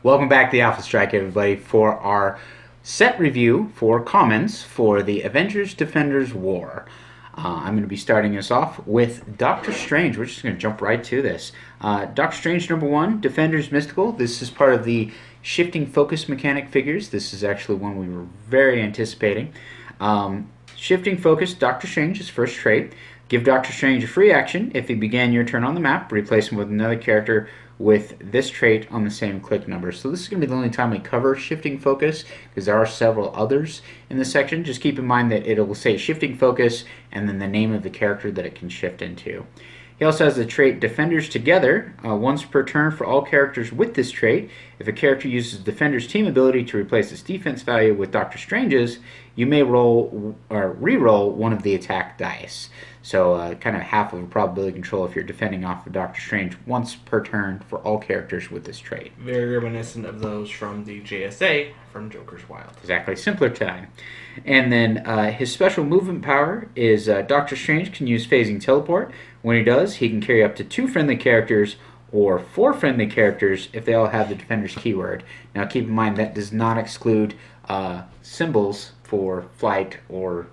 Welcome back to the Alpha Strike, everybody, for our set review for comments for the Avengers Defenders War. I'm going to be starting us off with Doctor Strange. We're just going to jump right to this. Doctor Strange #1, Defenders Mystical. This is part of the shifting focus mechanic figures. This is actually one we were very anticipating. Shifting focus, Doctor Strange's first trait. Give Doctor Strange a free action. If he began your turn on the map, replace him with another character with this trait on the same click number. So this is going to be the only time we cover shifting focus, because there are several others in this section. Just keep in mind that it will say shifting focus and then the name of the character that it can shift into. He also has the trait Defenders Together, once per turn for all characters with this trait. If a character uses Defender's team ability to replace its defense value with Doctor Strange's, you may roll or re-roll one of the attack dice. So kind of half of a probability control if you're defending off of Doctor Strange once per turn for all characters with this trait. Very reminiscent of those from the JSA from Joker's Wild. Exactly, simpler time. And then his special movement power is Doctor Strange can use phasing teleport. When he does, he can carry up to 2 friendly characters or 4 friendly characters if they all have the Defender's keyword. Now keep in mind that does not exclude symbols for flight or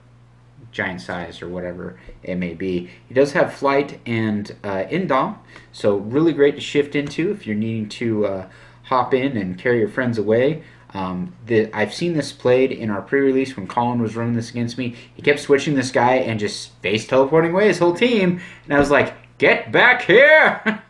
giant size or whatever it may be. He does have flight and indom, so really great to shift into if you're needing to hop in and carry your friends away. I've seen this played in our pre-release when Colin was running this against me. He kept switching this guy and just space teleporting away his whole team, and I was like, get back here!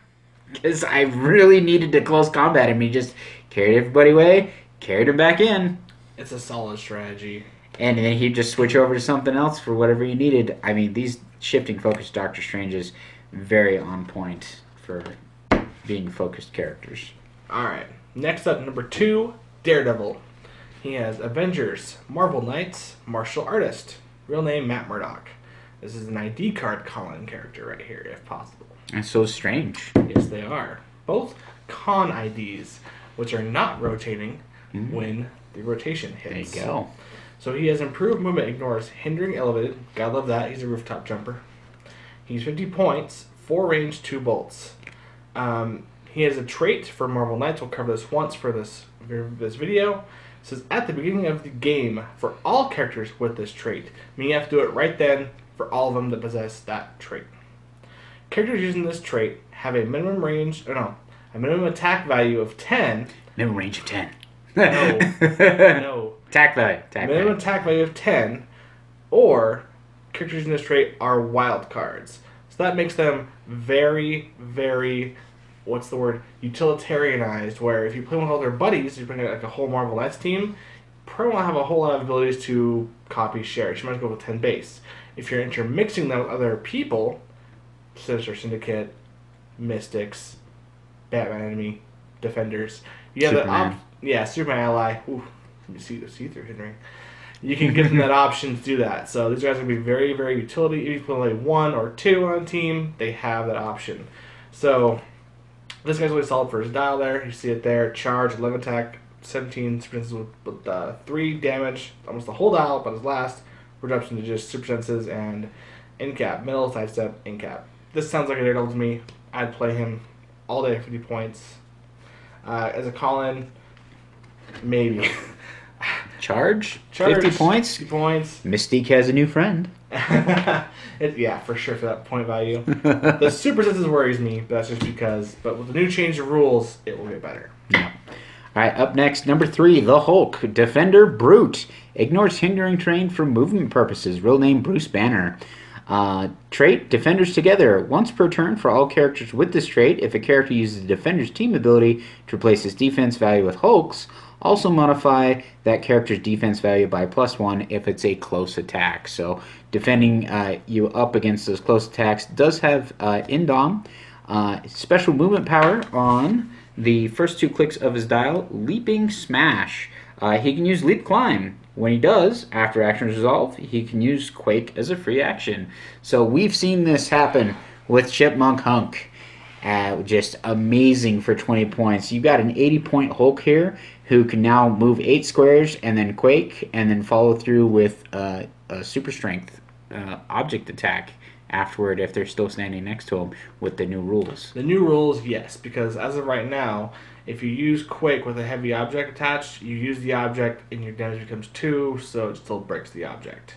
Because I really needed to close combat him. He just carried everybody away, carried him back in. It's a solid strategy. And then he'd just switch over to something else for whatever you needed. I mean, these shifting focus Doctor Stranges very on point for being focused characters. Alright, next up, #2, Daredevil. He has Avengers, Marvel Knights, Martial Artist. Real name, Matt Murdock. This is an ID card Colin character right here, if possible. That's so strange. Yes, they are. Both con IDs, which are not rotating when the rotation hits. There you go. So he has improved movement, ignores hindering elevated. Gotta love that. He's a rooftop jumper. He's 50 points, 4 range, 2 bolts. He has a trait for Marvel Knights. We'll cover this once for this video. It says at the beginning of the game for all characters with this trait. Meaning you have to do it right then for all of them that possess that trait. Characters using this trait have a minimum range, a minimum attack value of 10. Minimum range of 10. No. Attack value. Minimum attack value of 10, or characters in this trait are wild cards. So that makes them very, very, utilitarianized, where if you play with all their buddies, you bring like a whole Marvel Knights team, probably won't have a whole lot of abilities to copy share. You might go with 10 base. If you're intermixing them with other people, Sinister Syndicate, Mystics, Batman Enemy, Defenders, you have Superman Ally. Ooh. You see through hindering. You can give them that option to do that. So these guys are going to be very, very utility. If you play 1 or 2 on a team, they have that option. So this guy's really solid for his dial there. You see it there. Charge, 11 attack, 17 super senses with 3 damage. Almost the whole dial, but his last reduction to just super senses and in cap. Middle, sidestep, in cap. This sounds like a Daredevil to me. I'd play him all day at 50 points. As a call-in, maybe. Charge 50 points. 50 points. Mystique has a new friend. Yeah, for sure for that point value. The super senses worries me, but that's just because. But with the new change of rules, it will get better. Yeah. All right, up next, #3, the Hulk, Defender Brute. Ignores hindering terrain for movement purposes. Real name, Bruce Banner. Trait, Defenders Together. Once per turn for all characters with this trait, if a character uses the Defender's team ability to replace its defense value with Hulk's, also modify that character's defense value by +1 if it's a close attack. So defending you up against those close attacks does have indom. Special movement power on the first 2 clicks of his dial, Leaping Smash. He can use Leap Climb. When he does, after action resolve, he can use Quake as a free action. So we've seen this happen with Chipmunk Hunk. Just amazing for 20 points. You got an 80-point Hulk here who can now move 8 squares and then Quake and then follow through with a super strength object attack afterward if they're still standing next to him with the new rules. The new rules, yes, because as of right now, If you use Quake with a heavy object attached, you use the object and your damage becomes 2, so it still breaks the object.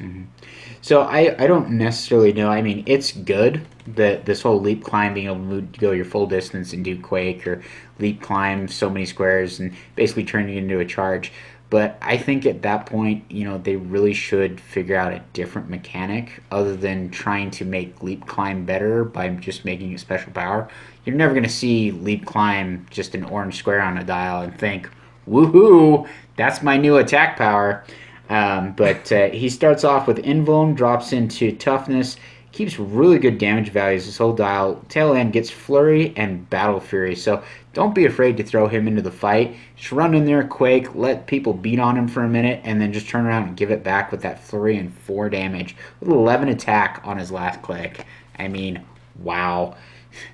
So I don't necessarily know. I mean, it's good that this whole leap climb, being able to go your full distance and do Quake, or leap climb so many squares and basically turn you into a charge. But I think at that point, they really should figure out a different mechanic other than trying to make leap climb better by just making a special power. You're never going to see leap climb just an orange square on a dial and think, woohoo, that's my new attack power. But he starts off with Invuln, drops into Toughness, keeps really good damage values this whole dial. Tail end gets Flurry and Battle Fury, so don't be afraid to throw him into the fight. Just run in there, Quake, let people beat on him for a minute, and then just turn around and give it back with that Flurry and 4 damage with 11 attack on his last click. I mean, wow.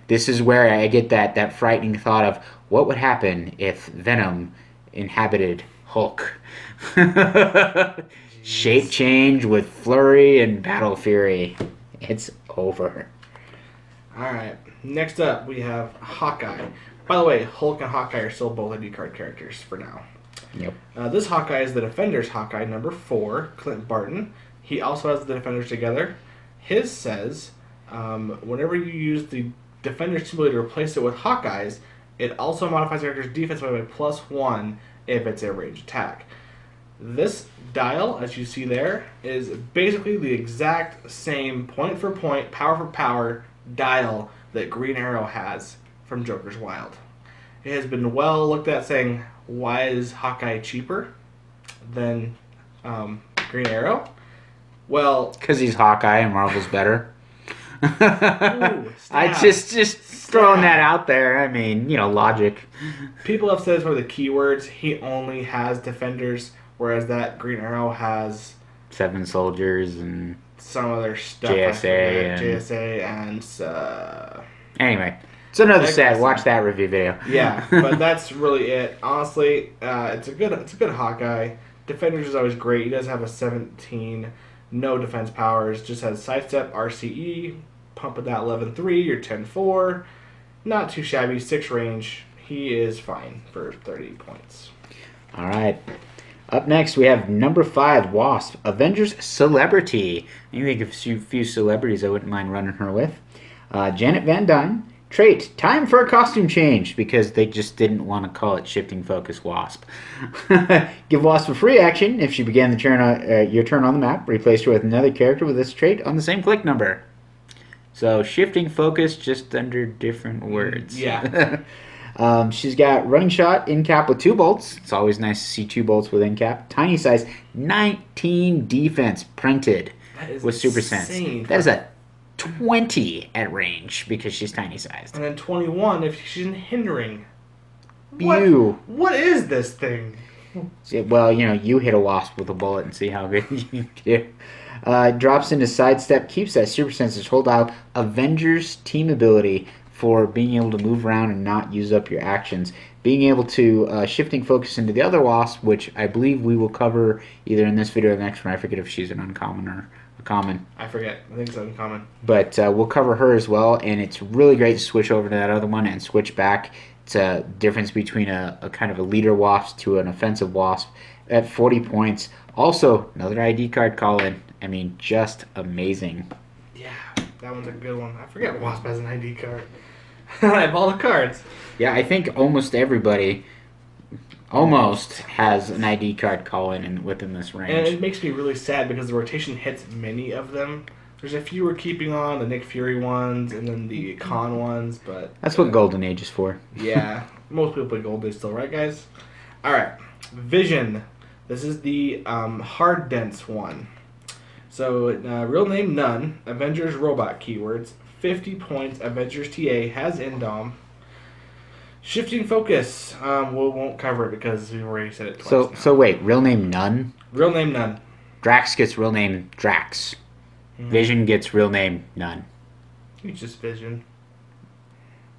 This is where I get that frightening thought of what would happen if Venom inhabited Hulk. Shape change with Flurry and Battle Fury. It's over. Alright, next up we have Hawkeye. By the way, Hulk and Hawkeye are still both ID card characters for now. Yep. This Hawkeye is the Defenders Hawkeye, number 4, Clint Barton. He also has the Defenders together. His says, whenever you use the Defenders team ability to replace it with Hawkeye's, it also modifies the character's defense by +1 if it's a ranged attack. This dial, as you see there, is basically the exact same point-for-point, power-for-power dial that Green Arrow has from Joker's Wild. It has been well looked at saying, why is Hawkeye cheaper than Green Arrow? Well, because he's Hawkeye and Marvel's better. Ooh, I just throwing that out there. I mean, logic. People have said it's one of the keywords. He only has Defenders, whereas that Green Arrow has 7 soldiers and some other stuff. JSA and anyway, it's another set. Watch that review video. Yeah, but that's really it. Honestly, it's a good Hawkeye. Defenders is always great. He does have a 17, no defense powers. Just has sidestep, RCE, pump at that 11-3 or 10-4. Not too shabby. 6 range. He is fine for 30 points. All right. Up next, we have number 5, Wasp, Avengers Celebrity. I think of a few celebrities I wouldn't mind running her with. Janet Van Dyne. Trait, time for a costume change, because they just didn't want to call it Shifting Focus Wasp. Give Wasp a free action if she began your turn on the map. Replace her with another character with this trait on the same click number. So, Shifting Focus, just under different words. Yeah. She's got Running Shot in cap with 2 bolts. It's always nice to see 2 bolts with in cap. Tiny size, 19 defense printed with Super Sense. That is a 20 at range because she's tiny sized. And then 21 if she's in hindering. What is this thing? Well, you hit a wasp with a bullet and see how good you do. Drops into sidestep, keeps that Super Sense's hold out. Avengers team ability for being able to move around and not use up your actions. Being able to shifting focus into the other wasp, which I believe we will cover either in this video or the next one. I forget if she's an uncommon or a common. I forget. I think it's uncommon. But we'll cover her as well, and it's really great to switch over to that other one and switch back. It's a difference between a kind of a leader wasp to an offensive wasp at 40 points. Also, another ID card call-in. I mean, just amazing. Yeah, that one's a good one. I forget Wasp has an ID card. I have all the cards. Yeah, I think almost everybody has an ID card call-in within this range. And it makes me really sad because the rotation hits many of them. There's a few we're keeping on, the Nick Fury ones, and then the Khan ones, but... That's what Golden Age is for. Yeah, most people play Golden Age still, right, guys? Alright, Vision. This is the hard dense one. So, real name none, Avengers robot keywords, 50 points, Avengers TA, has Indom. Shifting focus, we won't cover it because we've already said it twice. So wait, real name none? Real name none. Drax gets real name Drax. Vision gets real name none. He's just Vision.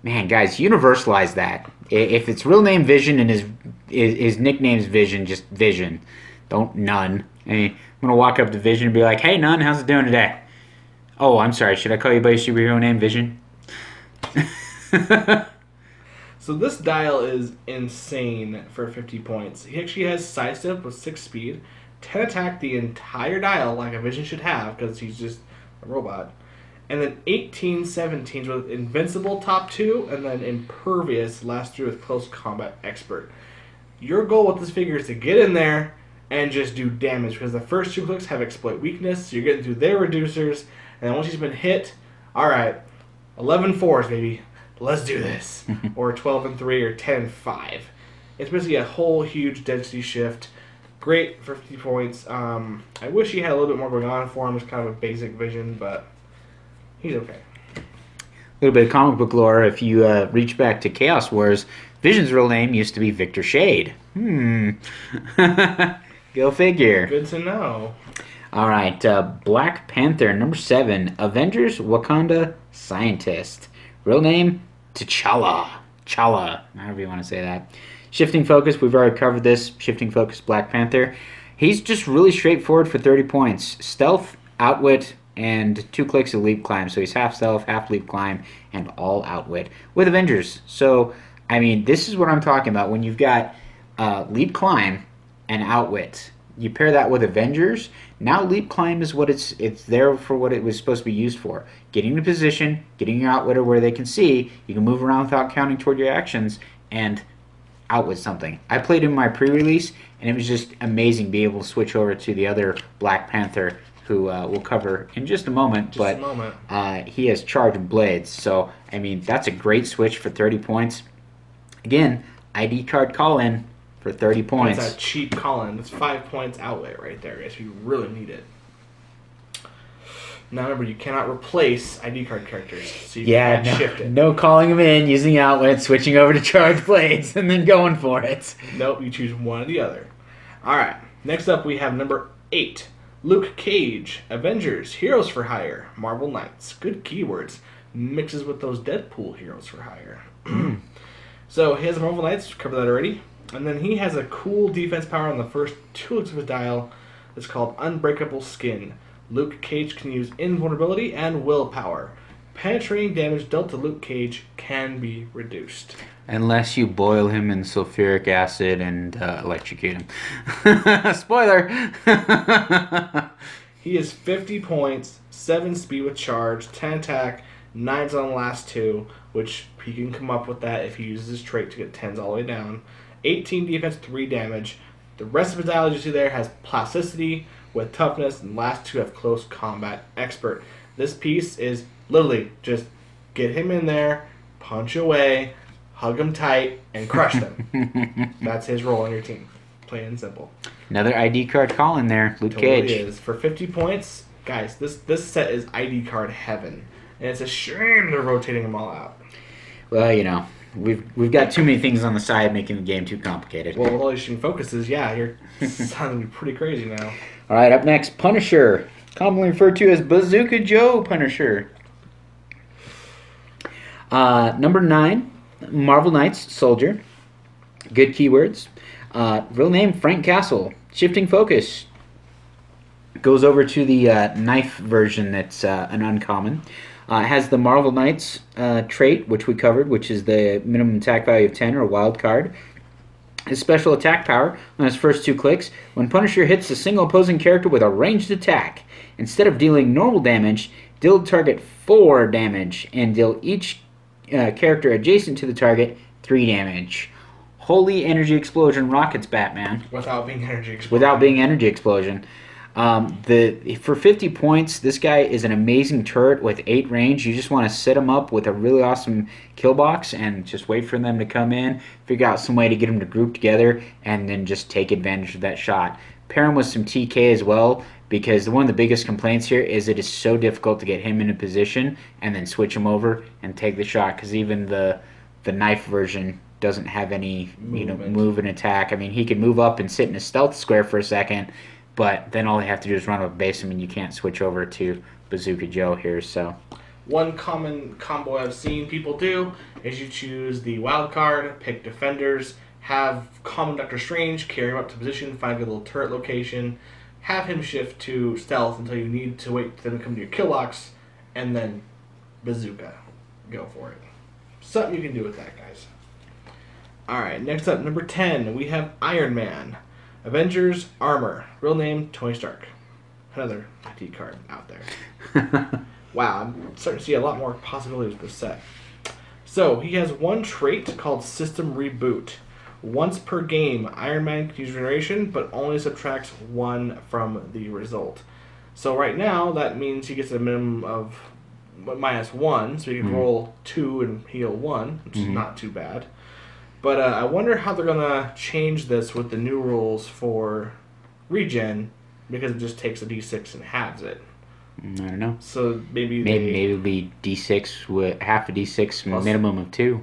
Man, guys, universalize that. If it's real name Vision and his nickname's Vision, just Vision. Don't none. I mean, I'm going to walk up to Vision and be like, hey, none, how's it doing today? Oh, I'm sorry, should I call you by your superhero name, Vision? So this dial is insane for 50 points. He actually has sidestep with 6 speed, 10 attack the entire dial like a Vision should have because he's just a robot. And then 18 17s with invincible top 2 and then impervious last 3 with close combat expert. Your goal with this figure is to get in there and just do damage because the first 2 clicks have exploit weakness, so you're getting through their reducers, and then once he's been hit, alright, 11 4s, baby. Let's do this. Or 12 and 3 or 10 and 5. It's basically a whole huge density shift. Great for 50 points. I wish he had a little bit more going on for him. It's kind of a basic Vision, but he's okay. A little bit of comic book lore. If you reach back to Chaos Wars, Vision's real name used to be Victor Shade. Go figure. Good to know. All right, Black Panther, number 7, Avengers Wakanda Scientist. Real name, T'Challa. Chala, however you want to say that. Shifting focus, we've already covered this. Shifting focus, Black Panther. He's just really straightforward for 30 points. Stealth, outwit, and 2 clicks of leap climb. So he's half stealth, half leap climb, and all outwit with Avengers. So, I mean, this is what I'm talking about. When you've got leap climb and outwit, you pair that with Avengers. Now leap climb is what it's there for, what it was supposed to be used for. Getting the position, getting your outwitter where they can see. You can move around without counting toward your actions and outwit something. I played in my pre-release, and it was just amazing to be able to switch over to the other Black Panther, who we'll cover in just a moment. He has charge and blades. So, I mean, that's a great switch for 30 points. Again, ID card call-in for 30 points. That's a cheap call-in. That's 5 points outlet right there, guys. You really need it. Now remember, you cannot replace ID card characters, so you can't shift it. No calling them in, using outlet, switching over to charge blades, and then going for it. Nope, you choose one or the other. Alright, next up we have number 8. Luke Cage, Avengers, Heroes for Hire, Marvel Knights. Good keywords. Mixes with those Deadpool Heroes for Hire. So he has Marvel Knights, covered that already. And then he has a cool defense power on the first 2 looks of his dial. It's called Unbreakable Skin. Luke Cage can use invulnerability and willpower. Penetrating damage dealt to Luke Cage can be reduced. Unless you boil him in sulfuric acid and electrocute him. Spoiler! He is 50 points, 7 speed with charge, 10 attack, 9s on the last 2, which he can come up with that if he uses his trait to get 10s all the way down. 18 defense, 3 damage. The rest of his dial, you see there, has plasticity with toughness, and last 2 have close combat expert. This piece is literally just get him in there, punch away, hug him tight, and crush them. That's his role on your team. Plain and simple. Another ID card call in there, Luke Cage. Is. For 50 points, guys, this set is ID card heaven. And it's a shame they're rotating them all out. Well, you know, we've got too many things on the side making the game too complicated. Well, with all these focuses, yeah, you're sounding pretty crazy now. All right, up next, Punisher, commonly referred to as Bazooka Joe Punisher. Number 9, Marvel Knights Soldier. Good keywords. Real name, Frank Castle. Shifting focus. Goes over to the knife version that's an uncommon. Has the Marvel Knights trait, which we covered, which is the minimum attack value of 10 or a wild card. His special attack power on his first 2 clicks. When Punisher hits a single opposing character with a ranged attack, instead of dealing normal damage, deal the target 4 damage and deal each character adjacent to the target 3 damage. Holy energy explosion rockets, Batman. Without being energy explosion. Without being energy explosion. For 50 points, this guy is an amazing turret with 8 range. You just want to set him up with a really awesome kill box and just wait for them to come in, figure out some way to get them to group together, and then just take advantage of that shot. Pair him with some TK as well, because one of the biggest complaints here is it is so difficult to get him in a position and then switch him over and take the shot, because even the knife version doesn't have any move and attack. I mean, he can move up and sit in a stealth square for a second, but then all they have to do is run up base him, and you can't switch over to Bazooka Joe here. So, one common combo I've seen people do is you choose the wild card, pick defenders, have common Doctor Strange, carry him up to position, find a little turret location, have him shift to stealth until you need to wait for them to come to your kill box, and then Bazooka. Go for it. Something you can do with that, guys. Alright, next up, number 10, we have Iron Man. Avengers Armor. Real name, Tony Stark. Another D card out there. Wow, I'm starting to see a lot more possibilities with this set. So, he has one trait called System Reboot. Once per game, Iron Man can use regeneration, but only subtracts 1 from the result. So right now, that means he gets a minimum of -1, so he can roll 2 and heal 1, which is not too bad. But I wonder how they're going to change this with the new rules for regen, because it just takes a d6 and halves it. I don't know. So maybe it'll be d6 with half a d6 plus, minimum of 2.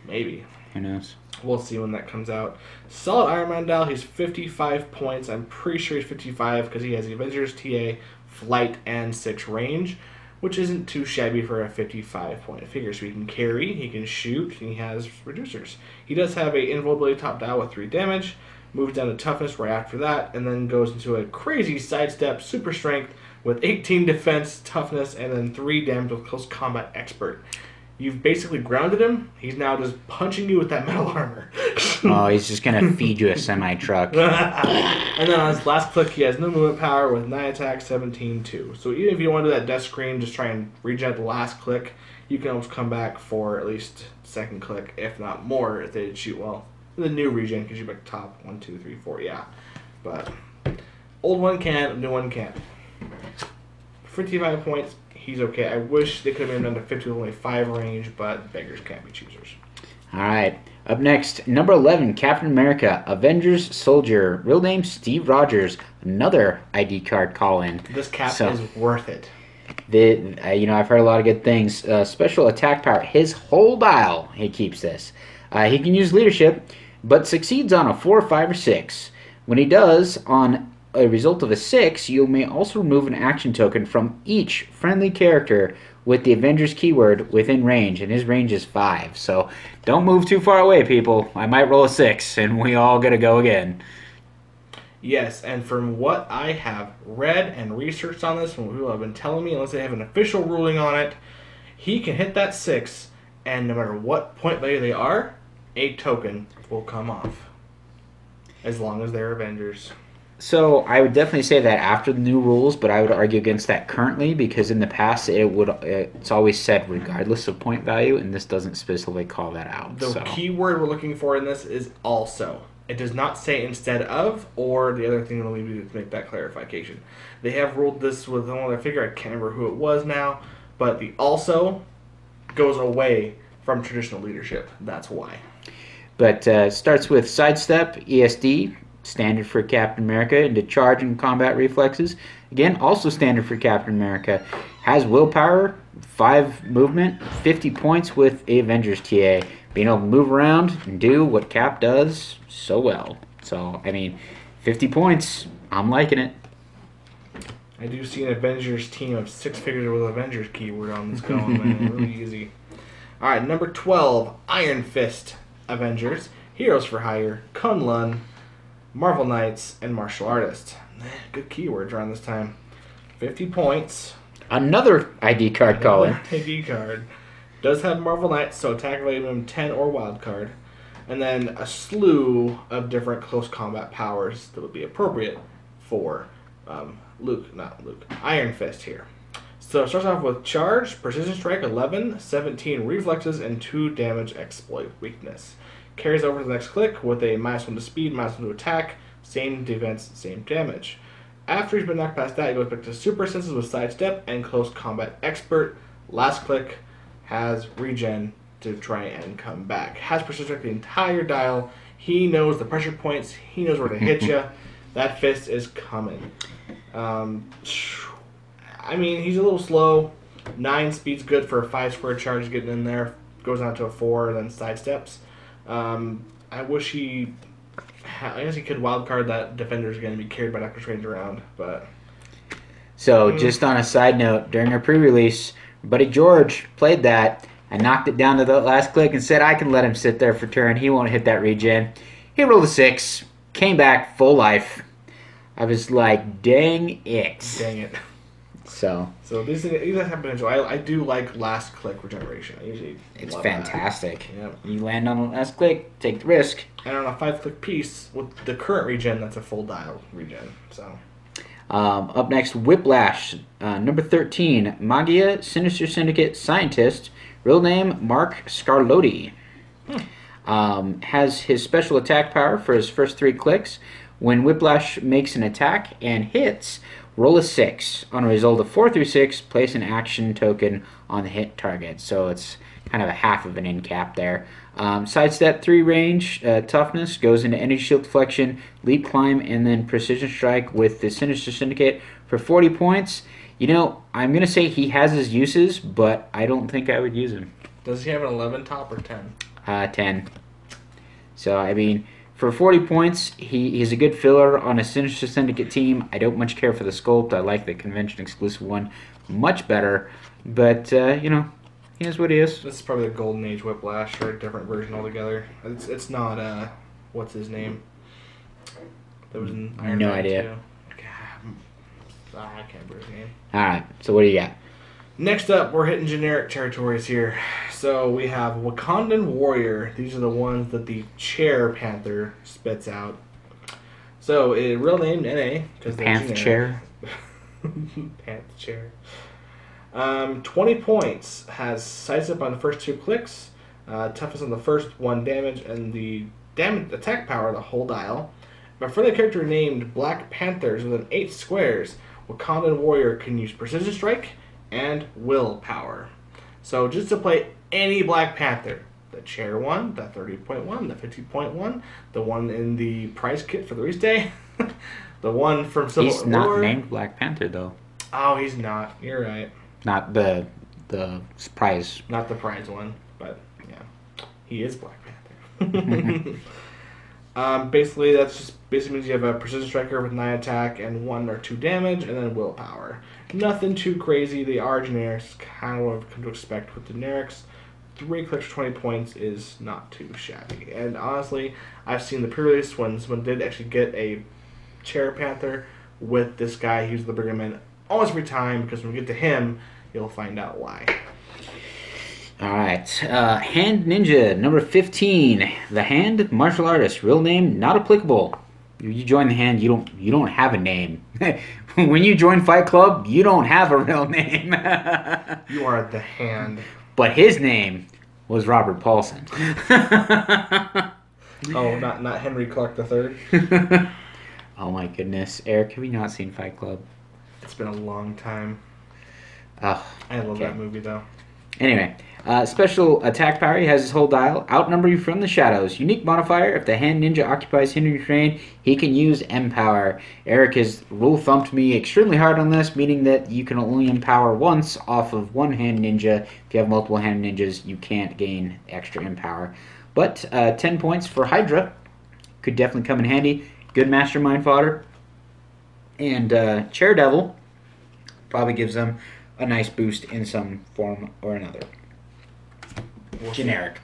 Maybe. Who knows? We'll see when that comes out. Solid Iron Man dial. He's 55 points. I'm pretty sure he's 55 because he has the Avengers TA, Flight, and 6 range, which isn't too shabby for a 55-point figure. So he can carry, he can shoot, and he has reducers. He does have a invulnerability top dial with 3 damage, moves down to toughness right after that, and then goes into a crazy sidestep, super strength, with 18 defense, toughness, and then 3 damage with close combat expert. You've basically grounded him. He's now just punching you with that metal armor. Oh, he's just going to feed you a semi-truck. And then on his last click, he has no movement power with 9 attack, 17-2. So even if you want to do that death screen, just try and regen at the last click, you can almost come back for at least second click, if not more, if they did shoot well. The new regen can shoot back top 1, 2, 3, 4, yeah. But old one can't, new one can't. 55 points. He's okay. I wish they could have made him down to 50 with only 5 range, but beggars can't be choosers. All right. Up next, number 11, Captain America, Avengers Soldier. Real name, Steve Rogers. Another ID card call-in. This cap is worth it. I've heard a lot of good things. Special attack power. His whole dial, he keeps this. He can use leadership, but succeeds on a 4, 5, or 6. When he does, on a result of a 6, you may also remove an action token from each friendly character with the Avengers keyword within range, and his range is 5. So don't move too far away, people. I might roll a 6, and we all gotta go again. Yes, and from what I have read and researched on this, from what people have been telling me, unless they have an official ruling on it, he can hit that 6, and no matter what point value they are, a token will come off. As long as they're Avengers. So I would definitely say that after the new rules, but I would argue against that currently because in the past it's always said regardless of point value, and this doesn't specifically call that out. The key word we're looking for in this is also. It does not say instead of, or the other thing will leave you to make that clarification. They have ruled this with another figure. I can't remember who it was now, but the also goes away from traditional leadership. That's why. But it starts with sidestep, ESD. Standard for Captain America, into charge and combat reflexes. Again, also standard for Captain America. Has willpower, 5 movement, 50 points with a Avengers TA. Being able to move around and do what Cap does so well. So, 50 points. I'm liking it. I do see an Avengers team of 6 figures with Avengers keyword on this going, man. Really easy. Alright, number 12, Iron Fist Avengers. Heroes for Hire, Kunlun, Marvel Knights, and Martial Artist. Good keywords around this time. 50 points. Another ID card calling. ID card. Does have Marvel Knights, so attack value minimum 10 or wild card. And then a slew of different close combat powers that would be appropriate for Iron Fist here. So it starts off with Charge, Precision Strike 11, 17 Reflexes, and 2 Damage Exploit Weakness. Carries over to the next click with a -1 to speed, -1 to attack, same defense, same damage. After he's been knocked past that, he goes back to super senses with sidestep and close combat expert. Last click has regen to try and come back. Has precision strike the entire dial. He knows the pressure points. He knows where to hit you. That fist is coming. He's a little slow. 9 speed's good for a 5 square charge getting in there. Goes on to a 4, then sidesteps. I wish I guess he could wildcard that Defender's going to be carried by Doctor Strange around, but... So, just on a side note, during our pre-release, Buddy George played that. I knocked it down to the last click and said I can let him sit there for turn. He won't hit that regen. He rolled a 6, came back full life. I was like, dang it. Dang it. So these guys have potential. I do like last click regeneration. I usually it's love fantastic. That. Yep. You land on the last click, take the risk. And on a 5-click piece with the current regen, that's a full dial regen. So. Up next, Whiplash, number 13, Magia Sinister Syndicate Scientist, real name Mark Scarlotti. Has his special attack power for his first 3 clicks. When Whiplash makes an attack and hits, roll a 6. On a result of 4 through 6, place an action token on the hit target. So it's kind of a half of an end cap there. Sidestep 3 range, toughness, goes into energy shield deflection, leap climb, and then precision strike with the Sinister Syndicate for 40 points. You know, I'm going to say he has his uses, but I don't think I would use him. Does he have an 11 top or 10? 10. So, I mean, for 40 points, he's a good filler on a Sinister Syndicate team. I don't much care for the sculpt. I like the convention exclusive one much better. But, you know, he is what he is. This is probably the Golden Age Whiplash or a different version altogether. It's not, what's his name? That was in Iron Man. No idea. Too. I can't remember his name. Alright, so what do you got? Next up, we're hitting generic territories here. So we have Wakandan Warrior. These are the ones that the Chair Panther spits out. So, real name NA. Panth Chair. Panth Chair. 20 points. Has sidestep on the first 2 clicks. Toughness on the first 1 damage. And the damage attack power, the whole dial. But for the character named Black Panthers within 8 squares, Wakandan Warrior can use Precision Strike and Willpower. So just to play any Black Panther, the Chair one, the 30.1, the 50.1, the one in the prize kit for the release day, the one from Civil War. He's not named Black Panther, though. Oh, he's not. You're right. Not the prize. Not the prize one, but yeah, he is Black Panther. Basically, basically means you have a Precision Striker with 9 attack and 1 or 2 damage, and then Willpower. Nothing too crazy. They are generics, kind of what I've come to expect with generics. 3 clicks for 20 points is not too shabby. And honestly, I've seen the pre-release when someone did actually get a Chair Panther with this guy. He was the bigger man almost every time, because when we get to him, you'll find out why. Alright, Hand Ninja, number 15. The Hand, martial artist, real name, not applicable. You join the Hand, you don't have a name. When you join Fight Club, you don't have a real name. You are the Hand. But his name was Robert Paulson. Oh, not Henry Clark III? Oh my goodness. Eric, have you not seen Fight Club? It's been a long time. Oh, I love that movie, though. Anyway, special attack power. He has his whole dial. Outnumber you from the shadows. Unique modifier. If the Hand Ninja occupies hindering terrain, he can use Empower. Eric has rule thumped me extremely hard on this, meaning that you can only empower once off of 1 Hand Ninja. If you have multiple Hand Ninjas, you can't gain extra Empower. But 10 points for Hydra could definitely come in handy. Good mastermind fodder. And Chair Devil probably gives them a nice boost in some form or another. Generic.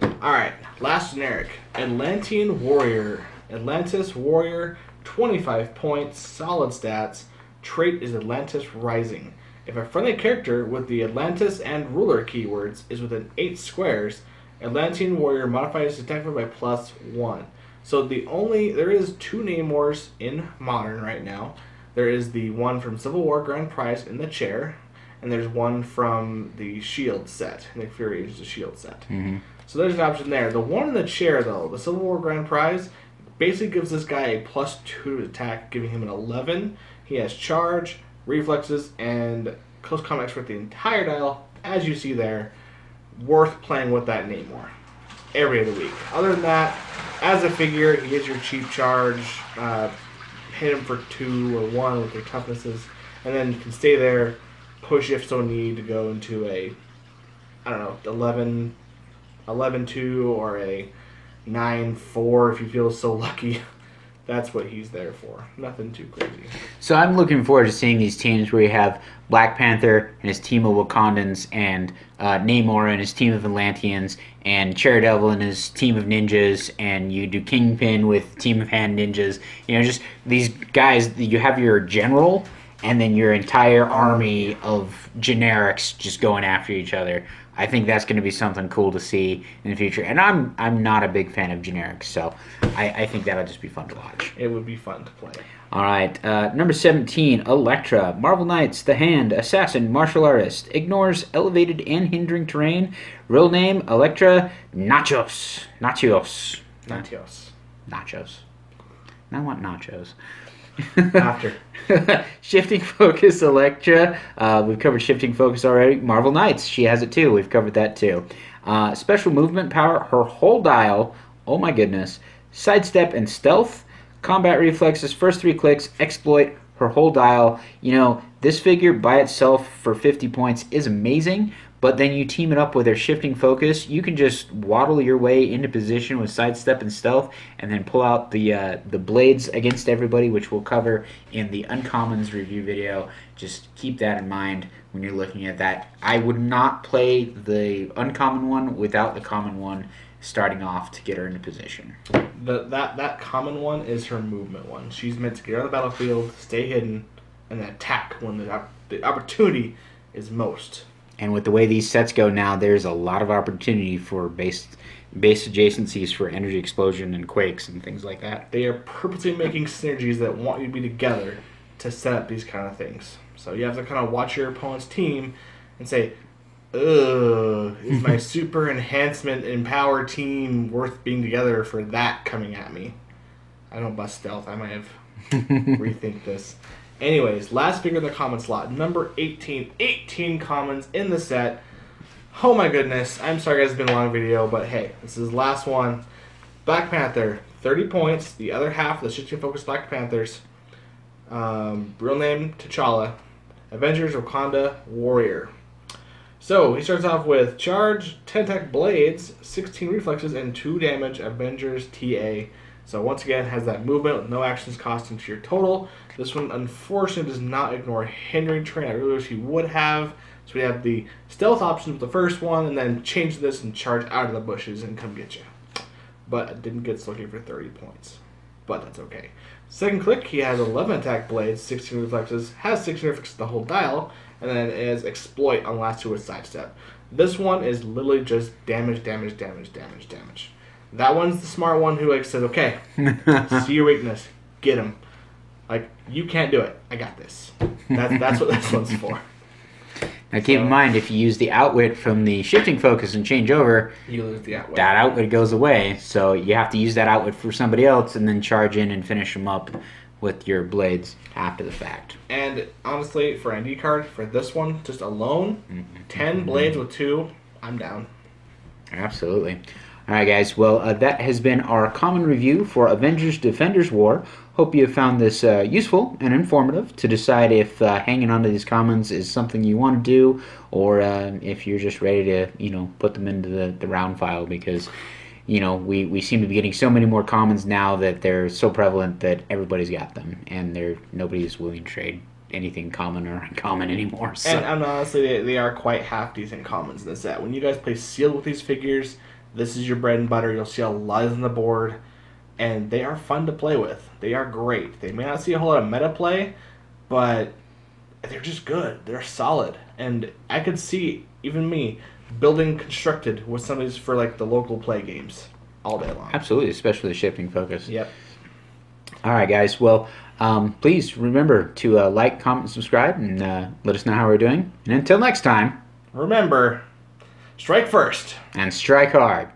Alright, last generic. Atlantean Warrior. Atlantis Warrior, 25 points, solid stats. Trait is Atlantis Rising. If a friendly character with the Atlantis and Ruler keywords is within 8 squares, Atlantean Warrior modifies his attack by +1. So there is 2 Namors in Modern right now. There is the one from Civil War Grand Prize in the Chair, and there's one from the Shield set. Nick Fury is the Shield set. Mm-hmm. So there's an option there. The one in the Chair, though, the Civil War Grand Prize, basically gives this guy a +2 attack, giving him an 11. He has charge, reflexes, and close combat expert the entire dial, as you see there. Worth playing with that Namor every other week. Other than that, as a figure, he is your cheap charge. Hit him for 2 or 1 with their toughnesses, and then you can stay there, push if so need to go into a, I don't know, 11-2 or a 9-4 if you feel so lucky. That's what he's there for. Nothing too crazy. So I'm looking forward to seeing these teams where you have Black Panther and his team of Wakandans, and Namor and his team of Atlanteans, and Chair Devil and his team of ninjas, and you do Kingpin with team of Hand Ninjas. You know, just these guys. You have your general, and then your entire army of generics just going after each other. I think that's going to be something cool to see in the future. And I'm not a big fan of generics, so I think that'll just be fun to watch. It would be fun to play. All right, number 17, Electra, Marvel Knights, The Hand, Assassin, Martial Artist, ignores elevated and hindering terrain. Real name, Electra Nachos. Nachos. Nachos. Nachos. I want nachos. After. Shifting focus, Electra. We've covered shifting focus already. Marvel Knights, she has it too. We've covered that too. Special movement power, her whole dial. Oh my goodness. Sidestep and stealth. Combat reflexes, first 3 clicks, exploit, her whole dial. You know, this figure by itself for 50 points is amazing, but then you team it up with her shifting focus, you can just waddle your way into position with sidestep and stealth, and then pull out the blades against everybody, which we'll cover in the Uncommons review video. Just keep that in mind when you're looking at that. I would not play the Uncommon one without the common one starting off to get her into position. That common one is her movement one. She's meant to get on the battlefield, stay hidden, and then attack when the opportunity is most. And with the way these sets go now, there's a lot of opportunity for base adjacencies for energy explosion and quakes and things like that. They are purposely making synergies that want you to be together to set up these kind of things. So you have to kind of watch your opponent's team and say, ugh, is my super enhancement empower team worth being together for that coming at me? I don't bust stealth. I might have rethink this. Anyways, last figure in the common slot, number 18. 18 commons in the set. Oh my goodness. I'm sorry guys, it's been a long video, but hey, this is the last one. Black Panther, 30 points. The other half of the shifting focus Black Panthers. Real name, T'Challa. Avengers, Wakanda, Warrior. So, he starts off with Charge, 10 attack blades, 16 reflexes, and 2 damage, Avengers TA. So, once again, has that movement with no actions costing to your total. This one, unfortunately, does not ignore hindering terrain. I really wish he would have. So, we have the stealth option with the first one, and then change this and charge out of the bushes and come get you. But I didn't get looking for 30 points. But that's okay. Second click, he has 11 attack blades, 16 reflexes, has 16 reflexes the whole dial, and then it is exploit on last two with sidestep. This one is literally just damage, damage, damage, damage, damage. That one's the smart one who like says, okay, see your weakness, get him. Like, you can't do it, I got this. That's what this one's for. Now keep in mind, if you use the outwit from the shifting focus and change over, you lose the outwit. That outwit goes away, so you have to use that outwit for somebody else and then charge in and finish them up with your blades after the fact. And honestly, for an ID card, for this one, just alone, 10 blades with 2, I'm down. Absolutely. Alright guys, well that has been our common review for Avengers Defenders War. Hope you have found this useful and informative to decide if hanging on to these commons is something you want to do, or if you're just ready to, put them into the round file, because, we seem to be getting so many more commons now that they're so prevalent that everybody's got them, and nobody's willing to trade anything common or uncommon anymore. So. And honestly, they are quite half-decent commons in the set. When you guys play sealed with these figures, this is your bread and butter. You'll see a lot on the board, and they are fun to play with. They are great. They may not see a whole lot of meta play, but they're just good. They're solid. And I could see, even me, building constructed with some of these for like the local play games all day long. Absolutely, especially the shifting focus. Yep. Alright guys, well, please remember to like, comment, and subscribe, and let us know how we're doing. And until next time, remember, strike first. And strike hard.